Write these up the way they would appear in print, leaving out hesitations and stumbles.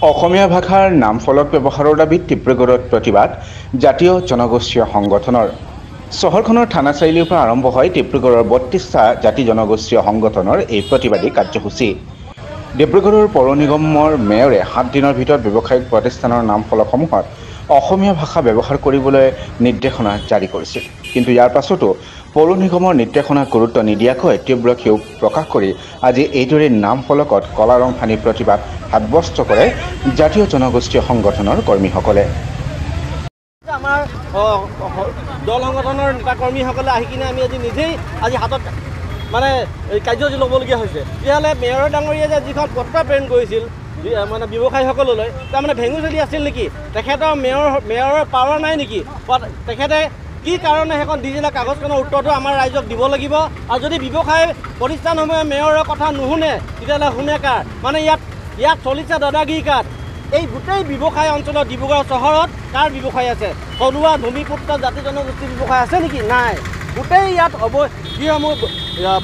অসমীয়া ভাষাৰ নাম ফলক ব্যৱহাৰৰ দাবীত ডিব্ৰুগড়ত প্ৰতিবাদ জাতীয় জনগোষ্ঠীয় সংগঠনৰ চহৰখনৰ থানা চাৰিআলিৰ পৰা আৰম্ভ হয় ডিব্ৰুগড়ৰ ৩২টা জাতি জনগোষ্ঠীয় সংগঠনৰ এই প্ৰতিবাদী কাৰ্যসূচী। ডিব্ৰুগড়ৰ পৌৰ নিগমৰ মেয়ৰে ৭ দিনৰ ভিতৰত ব্যৱসায়িক প্ৰতিষ্ঠানৰ নাম ফলকসমূহত অসমীয়া ভাষা ব্যৱহাৰ কৰিবলৈ নিৰ্দেশনা জাৰি কৰিছিল। কিন্তু ইয়াৰ পাছতো পৌৰ নিগমৰ নিৰ্দেশনাক গুৰুত্ব নিদিয়াকৈ তীব্ৰ ক্ষোভ প্ৰকাশ কৰি আজি এইদৰে নাম ফলকত কলা ৰং সানি প্ৰতিবাদ সাব্যস্ত কৰে জাতীয় জনগোষ্ঠীয় সংগঠনৰ কৰ্মীসকলে। আমাৰ দল সংগঠনৰ নেতা কৰ্মীসকলে আহি কিনে আমি আজি নিজেই আজি হাতত মানে কাৰ্যসূচী ল'বলগীয়া হৈছে। তেতিয়াহ'লে মেয়ৰ ডাঙৰীয়াই যে যিখন পত্ৰ প্ৰেৰণ কৰিছিল মানে ব্যৱসায়ীসকললৈ তাৰমানে ভেঙু চলি আছিল নেকি? তেখেতৰ মেয়ৰৰ পাৱাৰ নাই নেকি? তেখেতে কি কাৰণে সেইখন দিছিলে কাগজখনৰ উত্তৰটো আমাৰ ৰাইজক দিব লাগিব। আৰু যদি ব্যৱসায় প্ৰতিষ্ঠানসমূহে মেয়ৰৰ কথা নুশুনে তেতিয়াহ'লে শুনে কাৰ? মানে ইয়াত চলিছে দাদাগিৰি কাত। এই গোটেই ব্যৱসায় অঞ্চলত ডিব্ৰুগড় চহৰত কাৰ ব্যৱসায় আছে? থলুৱা ভূমিপুত্ৰ জাতি জনগোষ্ঠীৰ ব্যৱসায় আছে নেকি? নাই। গোটেই ইয়াত যিসমূহ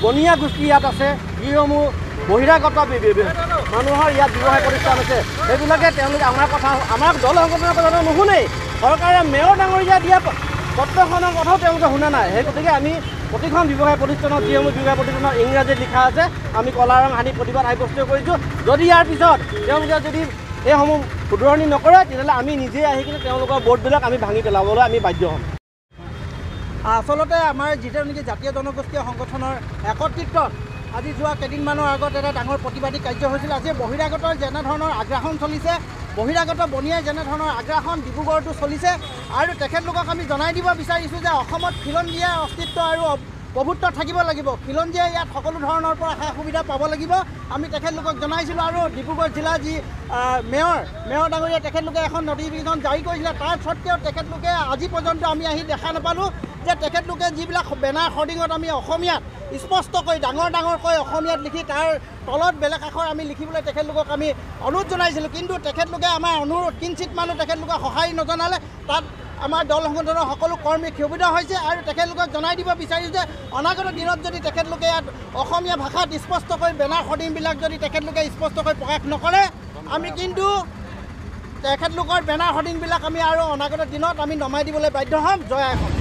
বনীয়া গোষ্ঠী ইয়াত আছে, যিসমূহ বহিৰাগত মানুহৰ ইয়াত ব্যৱসায় প্ৰতিষ্ঠান আছে, সেইবিলাকে তেওঁলোকে আমাৰ দল সংগঠনৰ কথাটো নুশুনেই। চৰকাৰে মেয়ৰ ডাঙৰীয়া দিয়া পত্ৰখনৰ কথাও তেওঁলোকে শুনা নাই। সেই গতিকে আমি প্ৰতিখন ব্যৱসায় প্ৰতিষ্ঠানত যিসমূহ ব্যৱসায় প্ৰতিষ্ঠানত ইংৰাজীত লিখা আছে আমি কলা ৰং সানি প্ৰতিবাদ সাব্যস্ত কৰিছোঁ। যদি ইয়াৰ পিছত তেওঁলোকে যদি এইসমূহ শুধৰণি নকৰে তেতিয়াহ'লে আমি নিজেই আহি কিনে তেওঁলোকৰ বৰ্ডবিলাক আমি ভাঙি পেলাবলৈ আমি বাধ্য হ'ম। আচলতে আমাৰ যিটো নেকি জাতীয় জনগোষ্ঠীয় সংগঠনৰ একত্ৰিত্বত আজি যোৱা কেইদিনমানৰ আগত এটা ডাঙৰ প্ৰতিবাদী কাৰ্য হৈছিল। আজি বহিৰাগতৰ যেনেধৰণৰ আগ্ৰাসন চলিছে, বহিৰাগত বনিয়াই যেনেধৰণৰ আগ্ৰাসন ডিব্ৰুগড়তো চলিছে, আৰু তেখেতলোকক আমি জনাই দিব বিচাৰিছোঁ যে অসমত খিলঞ্জীয়াৰ অস্তিত্ব আৰু প্ৰভুত্ব থাকিব লাগিব। খিলঞ্জীয়াই ইয়াত সকলো ধৰণৰ পৰা সা সুবিধা পাব লাগিব। আমি তেখেতলোকক জনাইছিলোঁ। আৰু ডিব্ৰুগড় জিলাৰ যি মেয়ৰ ডাঙৰীয়া তেখেতলোকে এখন নটিফিকেশ্যন জাৰি কৰিছিলে। তাৰ স্বত্তেও তেখেতলোকে আজি পৰ্যন্ত আমি আহি দেখা নাপালোঁ যে তেখেতলোকে যিবিলাক বেনাৰ হৰ্ডিঙত আমি অসমীয়াত স্পষ্টকৈ ডাঙৰকৈ অসমীয়াত লিখি তাৰ তলত বেলেগ আখৰ আমি লিখিবলৈ তেখেতলোকক আমি অনুৰোধ জনাইছিলোঁ। কিন্তু তেখেতলোকে আমাৰ অনুৰোধ কিঞ্চিত মানুহ তেখেতলোকে সঁহাৰি নজনালে। তাত আমাৰ দল সংগঠনৰ সকলো কৰ্মী ক্ষোভিত হৈছে। আৰু তেখেতলোকক জনাই দিব বিচাৰিছোঁ যে অনাগত দিনত যদি তেখেতলোকে ইয়াত অসমীয়া ভাষাত স্পষ্টকৈ বেনাৰ হৰ্ডিংবিলাক যদি তেখেতলোকে স্পষ্টকৈ প্ৰকাশ নকৰে, আমি কিন্তু তেখেতলোকৰ বেনাৰ হৰ্ডিংবিলাক আমি আৰু অনাগত দিনত আমি নমাই দিবলৈ বাধ্য হ'ম। জয় অসম।